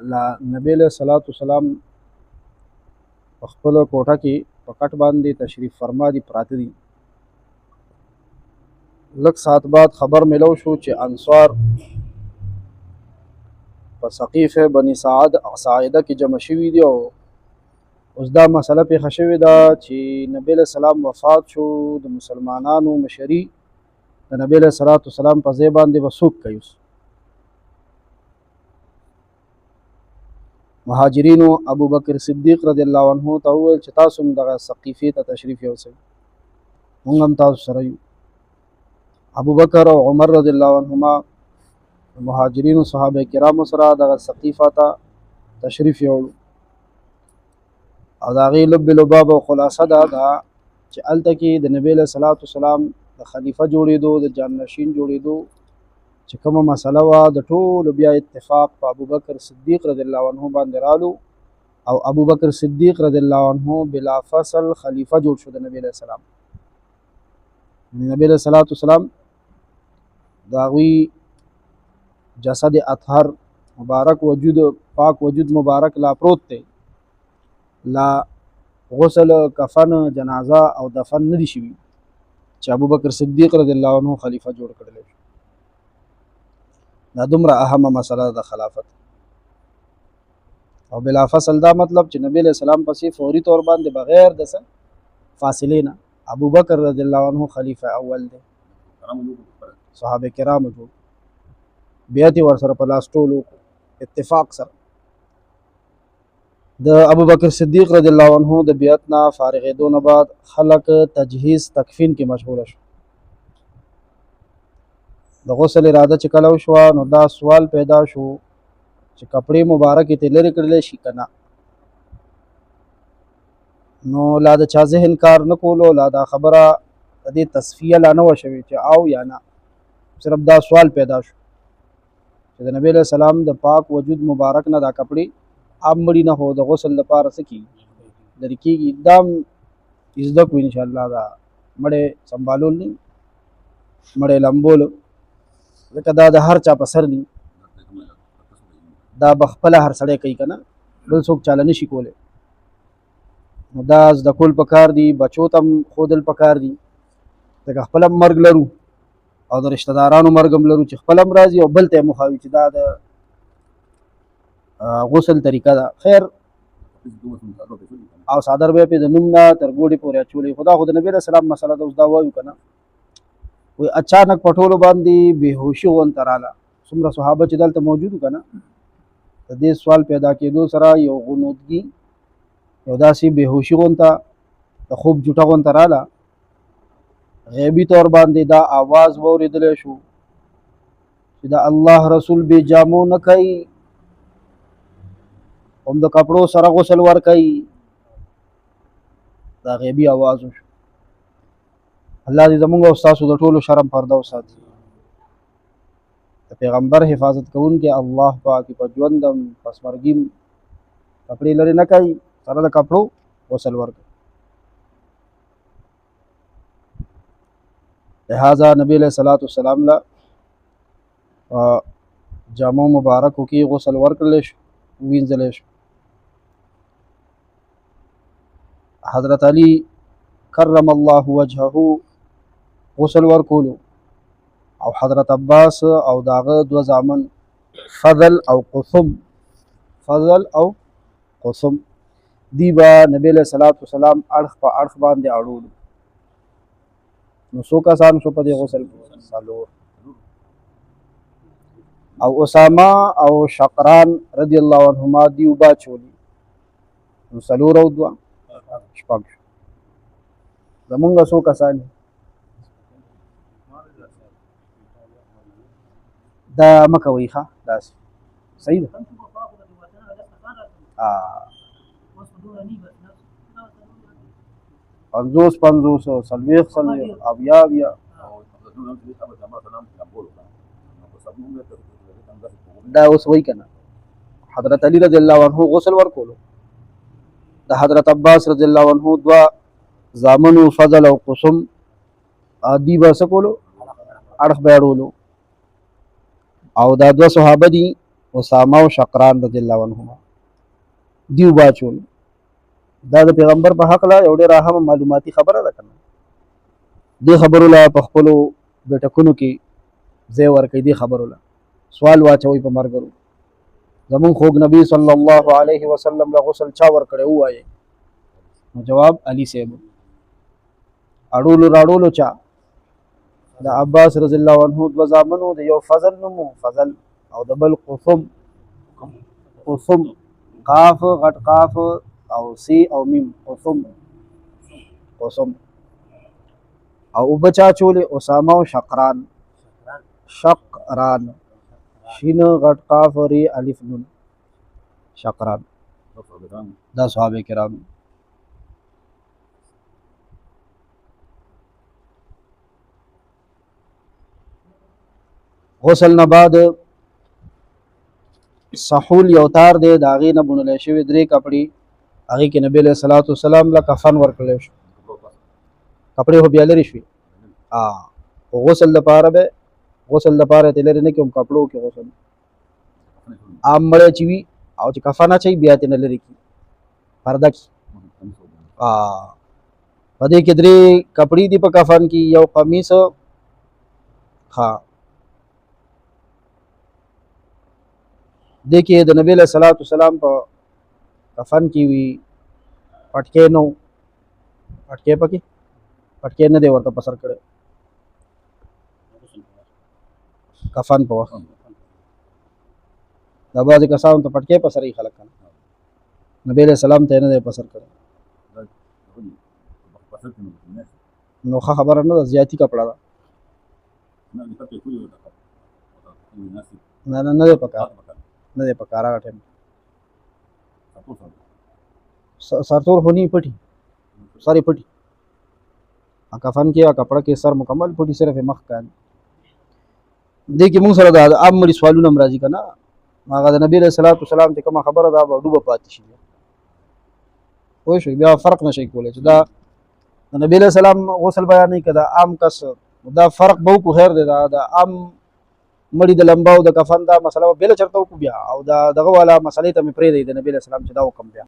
نبی علیہ الصلوۃ والسلام په خپل کوټه کې په کټ باندې تشریف فرما دي پراته دي. لږ ساعت بعد خبر ملو شو چې انصار په سقیفه بني ساعده کې جمع شوي دي او اوس دا مسله پیښه شوې ده چې نبی علیہ السلام وفات شو. د مسلمانانو مشري د نبی علیہ الصلوۃ والسلام په ځای باندې به څوک کوي؟ مهاجرینو ابو بکر صدیق رضی الله عنه ته وویل چې تاسو هم دغه سقیفې ته تشریف یوسئ، موږ هم تاسو سره یو. ابو بکر او عمر رضی الله عنهما مهاجرینو صحابه کرامو سره دغه سقیفه ته تشریف یوړو او د هغې لب لباب او خلاصه دا چې هلته کې د نبی علیه صلوات وسلام د خلیفه جوړېدو، د جانشین جوړېدو چې کومه مسله وه د ټولو بیا اتفاق په ابو بکر صدیق رضی الله عنه باندې رالو او ابو بکر صدیق رضی الله عنه بلا فصل خلیفه جوړ شو د نبی علیه السلام. نبی علیه صلوات وسلام د هغوی جسد اطهر مبارک وجود، پاک وجود مبارک لا پروت دی، لا غسل کفن جنازه او دفن نه دي شوي چې ابو بکر صدیق رضی الله عنه خلیفه جوړ کړلی شو. دا دومره اهمه مسله د خلافت او بلا فصل. دا مطلب چې نبی علیہ السلام پسې فوري طور باندې بغیر د فاصلې نه ابو بکر رضی الله عنه خلیفه اول دی. صحابه کرامو جوړ بیعت ورسره په لاس ټولو اتفاق سره. د ابو بکر صدیق رضی الله عنه د بیعت نه فارغېدو نه بعد خلق تجهیز تکفین کې مشغوله شو. د غسل اراده چې کله وشوه نو دا سوال پیدا شو چې کپړې مبارکې ترې لرې کړلی شي که نه. نو لا د چا ذهن کار نه کولو، لا دا خبره د دې تصفیه لا نه وه شوې چې او یا نه، صرف دا سوال پیدا شو چې د نبی علیہ السلام د پاک وجود مبارک نه دا کپړې عام مړي نه هو د غسل لپاره څه کېږي، لرې کېږي. دا هم زده کړو انشاءالله. دا مړی سنبالول نه، مړی لمبول، ځکه دا د هر چا په سر دي، دا به خپله هر سړی کوي که نه، بل څوک چاله نه شي کولی. نو دا زده کول پکار دي، بچو ته هم ښودل پکار دي، ځکه خپله هم مرګ لرو او د رشته دارانو مرګ هم لرو چې خپله هم راځي او بل ته یې مخاوي چې دا د غسل طریقه ده. خیر او صادر به پې د نوم نه تر ګوډې پورې اچولی. خو دا خو د نبي علیه السلام مسله ده. اوس دا وایو که نه، وی اچانک په ټولو باندې بېهوشي غونته راله. څومره صحابه چې دلته موجود وو که نه، د دې سوال پیدا کېدو سره یو غنودګي، یو داسې بېهوشي غونته د خوب جوټه غونته راله. غیبي طور باندې دا آواز واورېدلی شو چې د الله رسول بې جامو نه کوي، هم د کپړو سره غسل ورکوي. دا غیبي آواز وشو. الله دې زموږ او ستاسو د ټولو شرم پرده وساتي. د پیغمبر حفاظت کوونکی الله پاک په ژوندم پس مرګیم کپړې لرې نه کوي، سره د کپړو غسل ورکوي. لہذا نبی علیہ الصلوۃ والسلام له جامو مبارکو کې غسل ورکړلی شو، وینځلی شو. حضرت علی کرم الله وجهه غسل ورکولو او حضرت عباس او داغه دو زامن فضل او قثم دی با نبی علیہ الصلوۃ والسلام اړخ په اړخ باندې اړولو. نو څو کسان شو په دې غسل کې؟ څلور. او اسامه او شقران رضی الله عنهما دی اوبه اچولي. نو څلور او دوه شپږ شو. زمونږ څو کسان دا مه کوئ ښه، داسې صحیح ده. 50 څلوېښت اویا دا اوس وایي که نه. حضرت علی رضی الله عنه غسل ورکولو، د حضرت عباس رضی الله عنه دوه زامنو فضل او قسم دی به څه کولو؟ اړخ به یې اړولو. او دا دوه صحابه دي اسامه او شقران رضی الله عنهما دیو باچول. دا د پیغمبر په حق لا یو ډېر اهم معلوماتي خبره ده کنه. دې خبرو لا په خپلو بیټکونو کې ځای ورکړي. دې خبرو لا سوال واچوي په مرګرو. زمون خوږ نبی صلی الله علیه وسلم له غسل چا ورکړی ووایي؟ نو جواب علي صاحب. اړولو راړولو چا؟ د عباس رضی الله عنه دوه زامنو، د یو فضل نومو فضل او د بل قثم. قثم قاف غټ قاف او سی او میم قثم. قثم او بچا چولې اسامه او شقران. شقران شین غټ قاف ری الف نون شقران. دا صحابه کرام. غسل نه بعد سحول یو تار دی، د هغې نه بونلی شوي 3 کپړې، هغې کې نبي علیه الصلاة والسلام له کفن ورکړلی شو. کپړې خو بیا لرې شوې، خو غسل دپاره به غسل دپاره یې لرې نه کړي، هم کپړو کې غسل عام مړی چې وي او چې کفن اچوي بیا یې نه لرې کړي، پرده کړي. په دې کې 3 کپړې دي په کفن کې، یو قمیص دې کې د نبی علیه الصلاة والسلام په کفن کې وي پټکی نه و، پټکی پکې پټکی نه دی ورته په سر کړی کفن په وخت. دا بعضې کسانو ته پټکی په سر یې خلک کنه، نبی علیه السلام ته یې نه دی په سر کړی. نو ښه خبره نه ده، زیاتي کپړه ده. نه نه نه دی پکار، نه دی پکار هغه ټایم سرتور خو نه پټي، سر یې پټي. کفن کې کپړه کې سر مکمل پټي، صرف یې مخ کاندي. دې کې موږ سره د عام مړي سوالونه هم راځي که نه، هغه د نبي علیه الصلاة والسلام چې کومه خبره ده به ډوبه پاتې شي. پوه شوئ؟ بیا فرق نه شئ کولی چې دا د نبي علیه السلام غسل بیانوي که د عام کس، دا فرق به وکړو. خیر دی، دا د عام مړي د لمبه او د کفن دا مسله به بېله چېرته وکړو بیا، او دا دغه والا مسلې ته مې پرېږدئ د نبي علیه السلام چې دا حکم بیا